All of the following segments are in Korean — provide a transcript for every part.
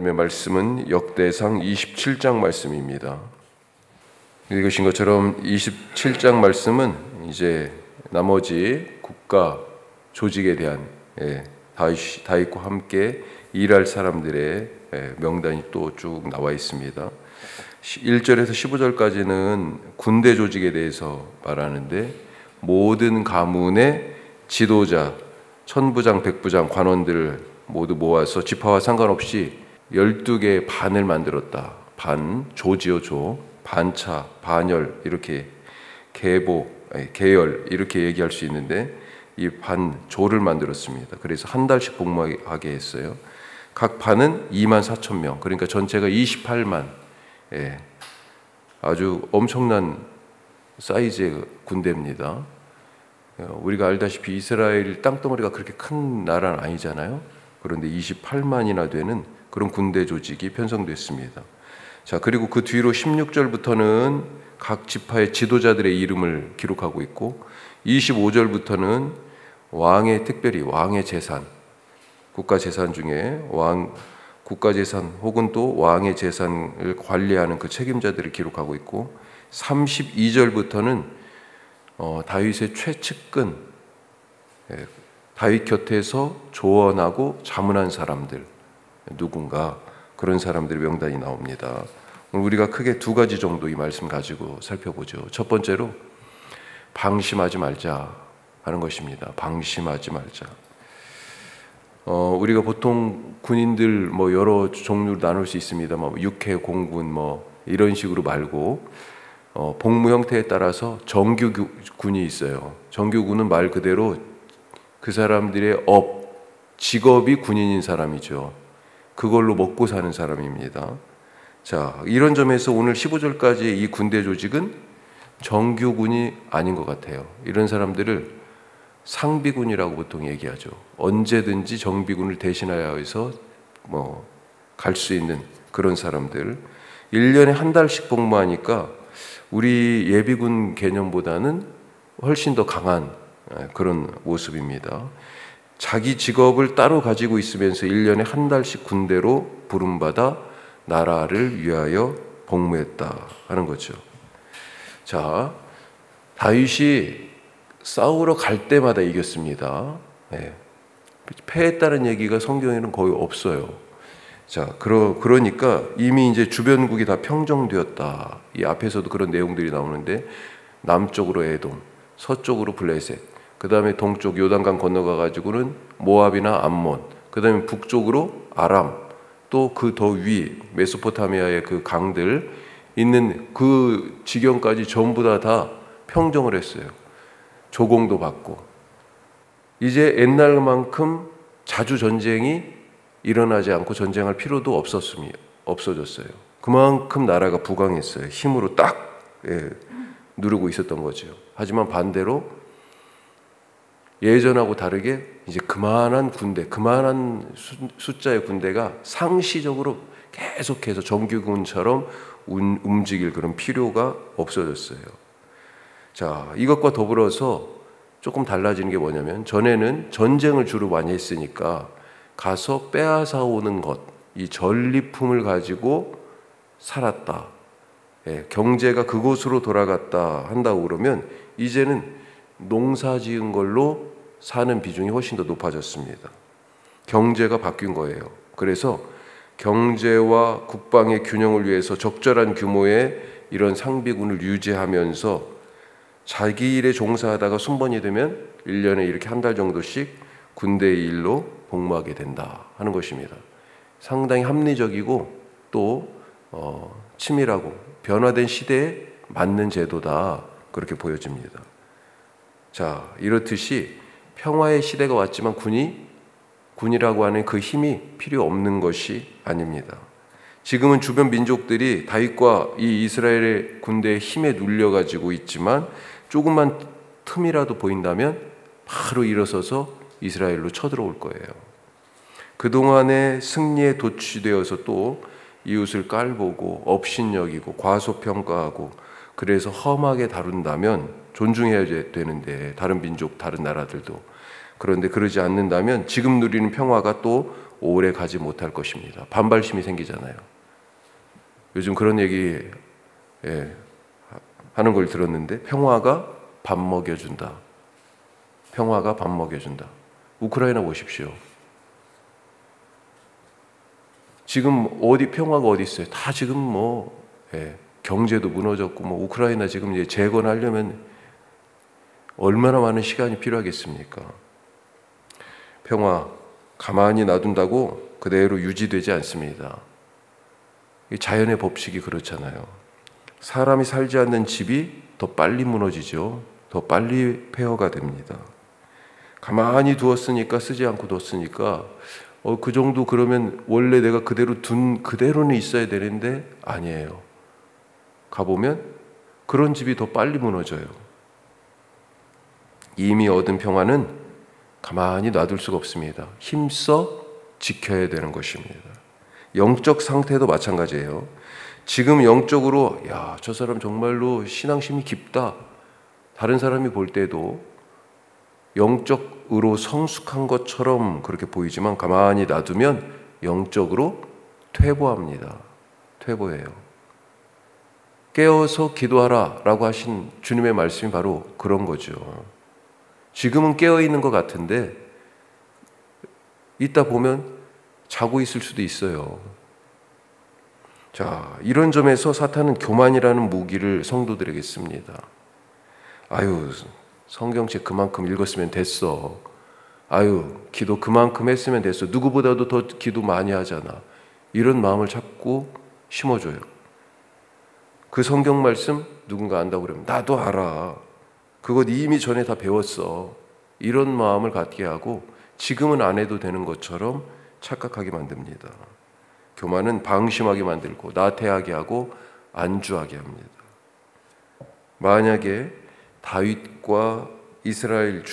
하나님의 말씀은 역대상 27장 말씀입니다. 읽으신 것처럼 27장 말씀은 이제 나머지 국가 조직에 대한 다윗과 함께 일할 사람들의 명단이 또 쭉 나와 있습니다. 1절에서 15절까지는 군대 조직에 대해서 말하는데 모든 가문의 지도자, 천부장, 백부장, 관원들을 모두 모아서 지파와 상관없이 12개의 반을 만들었다. 반, 조지요 조, 반차, 반열 이렇게 계열 이렇게 얘기할 수 있는데 이 반조를 만들었습니다. 그래서 한 달씩 복무하게 했어요. 각 반은 24,000명, 그러니까 전체가 28만. 아주 엄청난 사이즈의 군대입니다. 우리가 알다시피 이스라엘 땅덩어리가 그렇게 큰 나라는 아니잖아요. 그런데 28만이나 되는 그런 군대 조직이 편성됐습니다. 자, 그리고 그 뒤로 16절부터는 각 지파의 지도자들의 이름을 기록하고 있고 25절부터는 왕의, 특별히 왕의 재산, 국가 재산 중에 국가 재산 혹은 또 왕의 재산을 관리하는 그 책임자들을 기록하고 있고 32절부터는 다윗의 최측근, 다윗 곁에서 조언하고 자문한 사람들, 누군가 그런 사람들의 명단이 나옵니다. 오늘 우리가 크게 두 가지 정도 이 말씀 가지고 살펴보죠. 첫 번째로 방심하지 말자 하는 것입니다. 방심하지 말자. 우리가 보통 군인들 여러 종류로 나눌 수 있습니다. 육해, 공군 이런 식으로 말고 복무 형태에 따라서 정규군이 있어요. 정규군은 말 그대로 그 사람들의 직업이 군인인 사람이죠. 그걸로 먹고 사는 사람입니다. 자, 이런 점에서 오늘 15절까지의 이 군대 조직은 정규군이 아닌 것 같아요. 이런 사람들을 상비군이라고 보통 얘기하죠. 언제든지 정비군을 대신하여 해서 갈 수 있는 그런 사람들. 1년에 한 달씩 복무하니까 우리 예비군 개념보다는 훨씬 더 강한 그런 모습입니다. 자기 직업을 따로 가지고 있으면서 1년에 한 달씩 군대로 부름받아 나라를 위하여 복무했다 하는 거죠. 자, 다윗이 싸우러 갈 때마다 이겼습니다. 패했다는 얘기가 성경에는 거의 없어요. 자, 그러니까 이미 이제 주변국이 다 평정되었다. 이 앞에서도 그런 내용들이 나오는데 남쪽으로 에돔, 서쪽으로 블레셋, 그 다음에 동쪽 요단강 건너가 가지고는 모압이나 암몬, 그 다음에 북쪽으로 아람, 또 그 더 위 메소포타미아의 그 강들 있는 그 지경까지 전부 다 평정을 했어요. 조공도 받고. 이제 옛날만큼 자주 전쟁이 일어나지 않고 전쟁할 필요도 없어졌어요. 그만큼 나라가 부강했어요. 힘으로 딱 누르고 있었던 거죠. 하지만 반대로 예전하고 다르게 이제 그만한 숫자의 군대가 상시적으로 계속해서 정규군처럼 움직일 그런 필요가 없어졌어요. 자, 이것과 더불어서 조금 달라지는 게 뭐냐면 전에는 전쟁을 주로 많이 했으니까 가서 빼앗아 오는 것, 이 전리품을 가지고 살았다. 경제가 그곳으로 돌아갔다 한다고 그러면 이제는 농사 지은 걸로 사는 비중이 훨씬 더 높아졌습니다. 경제가 바뀐 거예요. 그래서 경제와 국방의 균형을 위해서 적절한 규모의 이런 상비군을 유지하면서 자기 일에 종사하다가 순번이 되면 1년에 이렇게 한 달 정도씩 군대의 일로 복무하게 된다 하는 것입니다. 상당히 합리적이고 또 치밀하고 변화된 시대에 맞는 제도다 그렇게 보여집니다. 자, 이렇듯이 평화의 시대가 왔지만 군이라고 하는 그 힘이 필요 없는 것이 아닙니다. 지금은 주변 민족들이 다윗과 이 이스라엘의 군대의 힘에 눌려가지고 있지만 조금만 틈이라도 보인다면 바로 일어서서 이스라엘로 쳐들어올 거예요. 그동안의 승리에 도취되어서 또 이웃을 깔보고 업신여기고 과소평가하고 그래서 험하게 다룬다면 존중해야 되는데 다른 민족, 다른 나라들도 그런데 그러지 않는다면 지금 누리는 평화가 또 오래 가지 못할 것입니다. 반발심이 생기잖아요. 요즘 그런 얘기 하는 걸 들었는데, 평화가 밥 먹여준다. 평화가 밥 먹여준다. 우크라이나 보십시오. 지금 평화가 어디 있어요? 다 지금 경제도 무너졌고, 우크라이나 지금 이제 재건하려면 얼마나 많은 시간이 필요하겠습니까? 평화 가만히 놔둔다고 그대로 유지되지 않습니다. 자연의 법칙이 그렇잖아요. 사람이 살지 않는 집이 더 빨리 무너지죠. 더 빨리 폐허가 됩니다. 가만히 두었으니까, 쓰지 않고 뒀으니까 그 정도 그러면 원래 내가 그대로는 있어야 되는데 아니에요. 가보면 그런 집이 더 빨리 무너져요. 이미 얻은 평화는 가만히 놔둘 수가 없습니다. 힘써 지켜야 되는 것입니다. 영적 상태도 마찬가지예요. 지금 영적으로 저 사람 정말로 신앙심이 깊다. 다른 사람이 볼 때도 영적으로 성숙한 것처럼 그렇게 보이지만 가만히 놔두면 영적으로 퇴보합니다. 퇴보해요. 깨어서 기도하라 라고 하신 주님의 말씀이 바로 그런 거죠. 지금은 깨어있는 것 같은데 이따 보면 자고 있을 수도 있어요. 자, 이런 점에서 사탄은 교만이라는 무기를 성도들에게 씁니다. 성경책 그만큼 읽었으면 됐어. 기도 그만큼 했으면 됐어. 누구보다도 더 기도 많이 하잖아. 이런 마음을 자꾸 심어줘요. 그 성경 말씀 누군가 안다고 그러면 나도 알아. 그것 이미 전에 다 배웠어. 이런 마음을 갖게 하고 지금은 안 해도 되는 것처럼 착각하게 만듭니다. 교만은 방심하게 만들고 나태하게 하고 안주하게 합니다. 만약에 다윗과 이스라엘이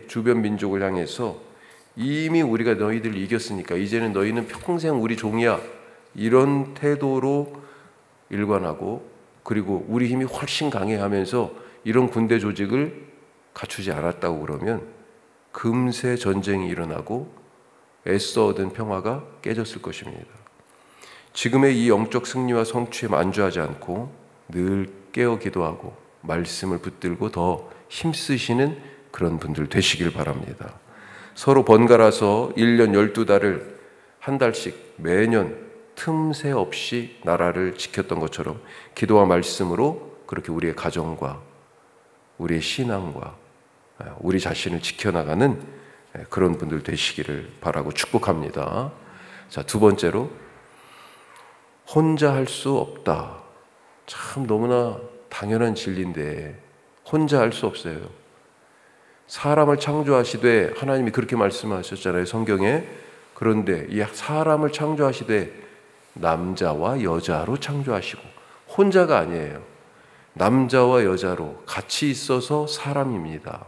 주변 민족을 향해서 이미 우리가 너희들 이겼으니까 이제는 너희는 평생 우리 종이야, 이런 태도로 일관하고, 그리고 우리 힘이 훨씬 강해하면서 이런 군대 조직을 갖추지 않았다고 그러면 금세 전쟁이 일어나고 애써 얻은 평화가 깨졌을 것입니다. 지금의 이 영적 승리와 성취에 만주하지 않고 늘 깨어 기도하고 말씀을 붙들고 더 힘쓰시는 그런 분들 되시길 바랍니다. 서로 번갈아서 1년 12달을 한 달씩 매년 틈새 없이 나라를 지켰던 것처럼 기도와 말씀으로 그렇게 우리의 가정과 우리의 신앙과 우리 자신을 지켜나가는 그런 분들 되시기를 바라고 축복합니다. 자, 두 번째로, 혼자 할 수 없다. 참 너무나 당연한 진리인데 혼자 할 수 없어요. 사람을 창조하시되, 하나님이 그렇게 말씀하셨잖아요, 성경에. 그런데 이 사람을 창조하시되 남자와 여자로 창조하시고, 혼자가 아니에요. 남자와 여자로 같이 있어서 사람입니다.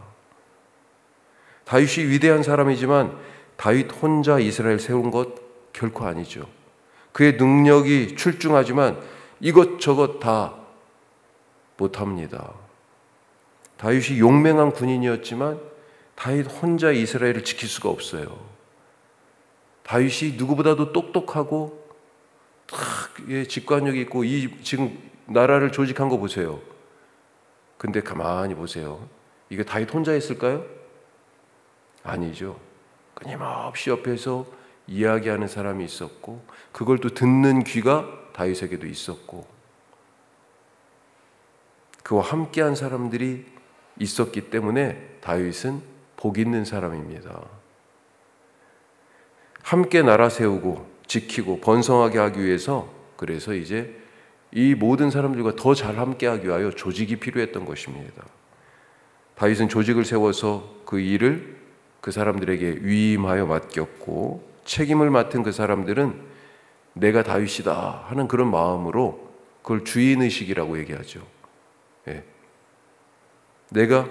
다윗이 위대한 사람이지만 다윗 혼자 이스라엘 세운 것 결코 아니죠. 그의 능력이 출중하지만 이것저것 다 못합니다. 다윗이 용맹한 군인이었지만 다윗 혼자 이스라엘을 지킬 수가 없어요. 다윗이 누구보다도 똑똑하고 직관력이 있고 지금 나라를 조직한 거 보세요. 근데 가만히 보세요. 이게 다윗 혼자 했을까요? 아니죠. 끊임없이 옆에서 이야기하는 사람이 있었고, 그걸 또 듣는 귀가 다윗에게도 있었고, 그와 함께한 사람들이 있었기 때문에 다윗은 복 있는 사람입니다. 함께 나라 세우고 지키고 번성하게 하기 위해서, 그래서 이제 이 모든 사람들과 더 잘 함께하기 위하여 조직이 필요했던 것입니다. 다윗은 조직을 세워서 그 일을 그 사람들에게 위임하여 맡겼고, 책임을 맡은 그 사람들은 내가 다윗이다 하는 그런 마음으로, 그걸 주인의식이라고 얘기하죠. 내가,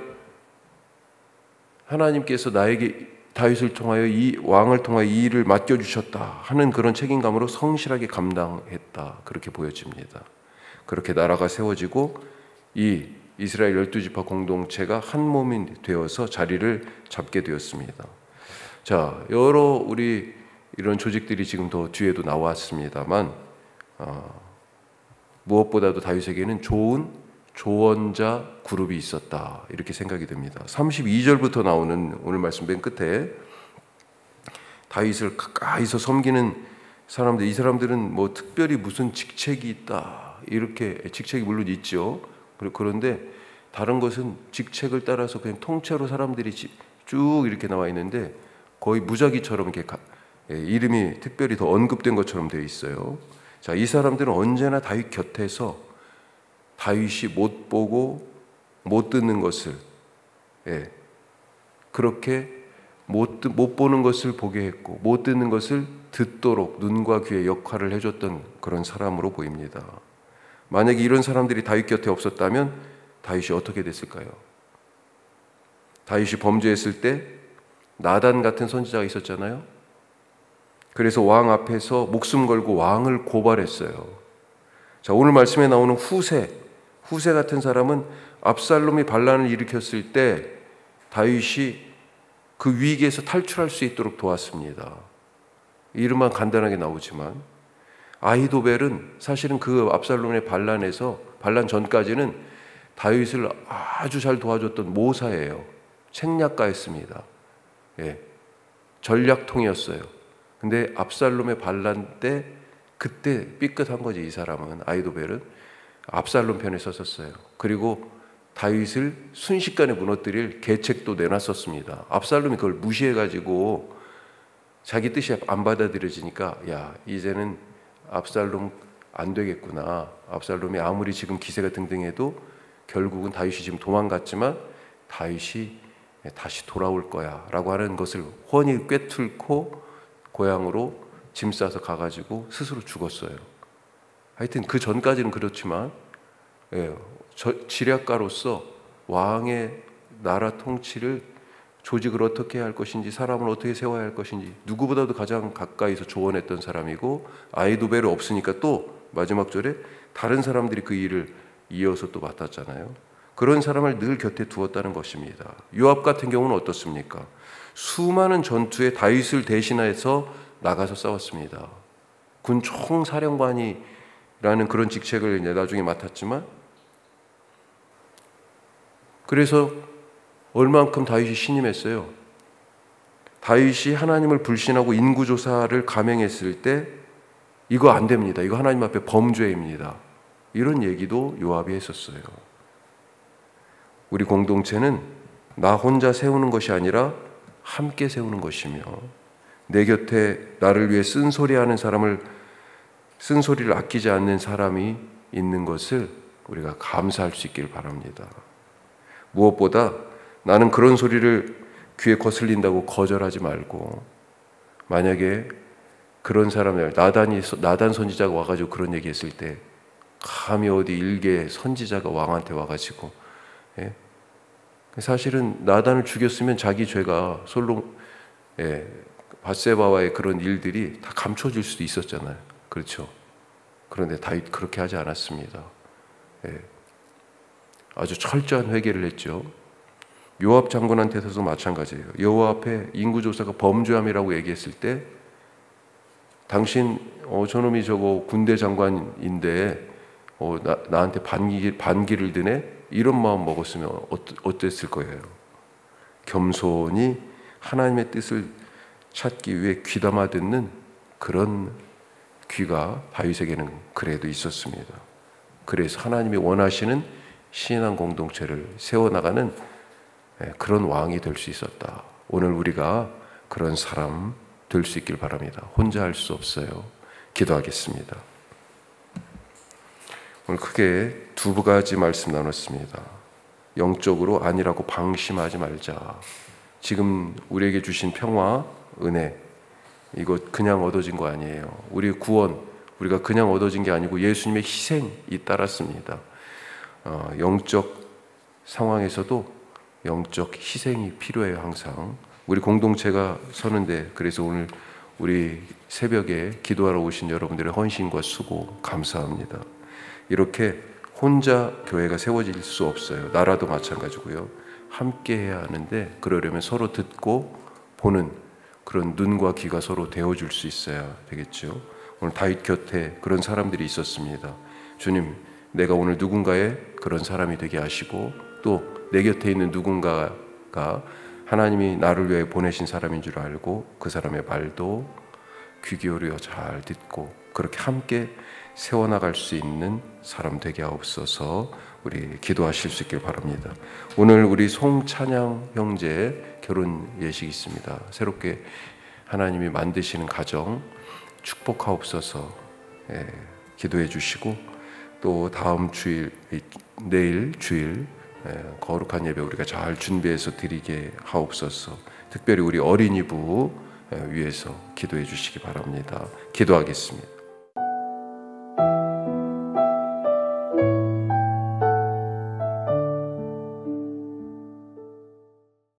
하나님께서 나에게 다윗을 통하여 이 왕을 통하여 이 일을 맡겨주셨다 하는 그런 책임감으로 성실하게 감당했다, 그렇게 보여집니다. 그렇게 나라가 세워지고 이 이스라엘 12지파 공동체가 한 몸이 되어서 자리를 잡게 되었습니다. 자, 여러 우리 이런 조직들이 지금 더 뒤에도 나왔습니다만 무엇보다도 다윗에게는 좋은 조언자 그룹이 있었다, 이렇게 생각이 됩니다. 32절부터 나오는 오늘 말씀 맨 끝에 다윗을 가까이서 섬기는 사람들, 이 사람들은 뭐 특별히 무슨 직책이 있다, 이렇게, 직책이 물론 있죠. 그런데 다른 것은 직책을 따라서 그냥 통째로 사람들이 쭉 이렇게 나와 있는데 거의 무작위처럼 이렇게 이름이 특별히 더 언급된 것처럼 되어 있어요. 자, 이 사람들은 언제나 다윗 곁에서 다윗이 못 보고 못 듣는 것을, 그렇게 못 보는 것을 보게 했고 못 듣는 것을 듣도록 눈과 귀의 역할을 해줬던 그런 사람으로 보입니다. 만약에 이런 사람들이 다윗 곁에 없었다면 다윗이 어떻게 됐을까요? 다윗이 범죄했을 때 나단 같은 선지자가 있었잖아요. 그래서 왕 앞에서 목숨 걸고 왕을 고발했어요. 자, 오늘 말씀에 나오는 후세 같은 사람은 압살롬이 반란을 일으켰을 때 다윗이 그 위기에서 탈출할 수 있도록 도왔습니다. 이름만 간단하게 나오지만, 아히도벨은 사실은 그 압살롬의 반란 전까지는 다윗을 아주 잘 도와줬던 모사예요. 책략가였습니다. 전략통이었어요. 근데 압살롬의 반란 때 그때 삐끗한 거지. 이 사람은, 아히도벨은 압살롬 편에 섰었어요. 그리고 다윗을 순식간에 무너뜨릴 계책도 내놨었습니다. 압살롬이 그걸 무시해가지고 자기 뜻이 안 받아들여지니까, 야, 이제는 압살롬 안 되겠구나. 압살롬이 아무리 지금 기세가 등등해도 결국은 다윗이 지금 도망갔지만 다윗이 다시 돌아올 거야 라고 하는 것을 훤히 꿰뚫고 고향으로 짐 싸서 가가지고 스스로 죽었어요. 하여튼 그 전까지는 그렇지만 지략가로서 왕의 나라 통치를, 조직을 어떻게 해야 할 것인지, 사람을 어떻게 세워야 할 것인지 누구보다도 가장 가까이서 조언했던 사람이고, 아히도벨이 없으니까 또 마지막 절에 다른 사람들이 그 일을 이어서 또 맡았잖아요. 그런 사람을 늘 곁에 두었다는 것입니다. 요압 같은 경우는 어떻습니까? 수많은 전투에 다윗을 대신해서 나가서 싸웠습니다. 군 총사령관이라는 그런 직책을 이제 나중에 맡았지만, 그래서 얼만큼 다윗이 신임했어요. 다윗이 하나님을 불신하고 인구조사를 감행했을 때 이거 안 됩니다. 이거 하나님 앞에 범죄입니다. 이런 얘기도 요압이 했었어요. 우리 공동체는 나 혼자 세우는 것이 아니라 함께 세우는 것이며, 내 곁에 나를 위해 쓴소리하는 사람을, 쓴소리를 아끼지 않는 사람이 있는 것을 우리가 감사할 수 있기를 바랍니다. 무엇보다 나는 그런 소리를 귀에 거슬린다고 거절하지 말고, 만약에 그런 사람을, 나단 선지자가 와가지고 그런 얘기했을 때 감히 어디 일개 선지자가 왕한테 와가지고, 사실은 나단을 죽였으면 자기 죄가 밧세바와의 그런 일들이 다 감춰질 수도 있었잖아요. 그렇죠? 그런데 다윗 그렇게 하지 않았습니다. 아주 철저한 회개를 했죠. 요압 장군한테서도 마찬가지예요. 여호와 앞에 인구조사가 범죄함이라고 얘기했을 때, 당신 저놈이 저거 군대 장관인데 나한테 반기를 드네? 이런 마음 먹었으면 어땠을 거예요. 겸손히 하나님의 뜻을 찾기 위해 귀담아 듣는 그런 귀가 다윗에게는 그래도 있었습니다. 그래서 하나님이 원하시는 신앙 공동체를 세워나가는 그런 왕이 될 수 있었다. 오늘 우리가 그런 사람 될 수 있길 바랍니다. 혼자 할 수 없어요. 기도하겠습니다. 오늘 크게 두 가지 말씀 나눴습니다. 영적으로 아니라고 방심하지 말자. 지금 우리에게 주신 평화, 은혜, 이거 그냥 얻어진 거 아니에요. 우리의 구원, 우리가 그냥 얻어진 게 아니고 예수님의 희생이 따랐습니다. 영적 상황에서도 영적 희생이 필요해요. 항상 우리 공동체가 서는데, 그래서 오늘 우리 새벽에 기도하러 오신 여러분들의 헌신과 수고 감사합니다. 이렇게 혼자 교회가 세워질 수 없어요. 나라도 마찬가지고요. 함께 해야 하는데, 그러려면 서로 듣고 보는 그런 눈과 귀가 서로 되어줄 수 있어야 되겠죠. 오늘 다윗 곁에 그런 사람들이 있었습니다. 주님, 내가 오늘 누군가의 그런 사람이 되게 하시고 또 내 곁에 있는 누군가가 하나님이 나를 위해 보내신 사람인 줄 알고 그 사람의 말도 귀 기울여 잘 듣고 그렇게 함께 세워나갈 수 있는 사람 되게 하옵소서. 우리 기도하실 수 있길 바랍니다. 오늘 우리 송찬양 형제 결혼 예식이 있습니다. 새롭게 하나님이 만드시는 가정 축복하옵소서. 기도해 주시고 또 다음 주일, 내일 주일 거룩한 예배 우리가 잘 준비해서 드리게 하옵소서. 특별히 우리 어린이부 위해서 기도해 주시기 바랍니다. 기도하겠습니다.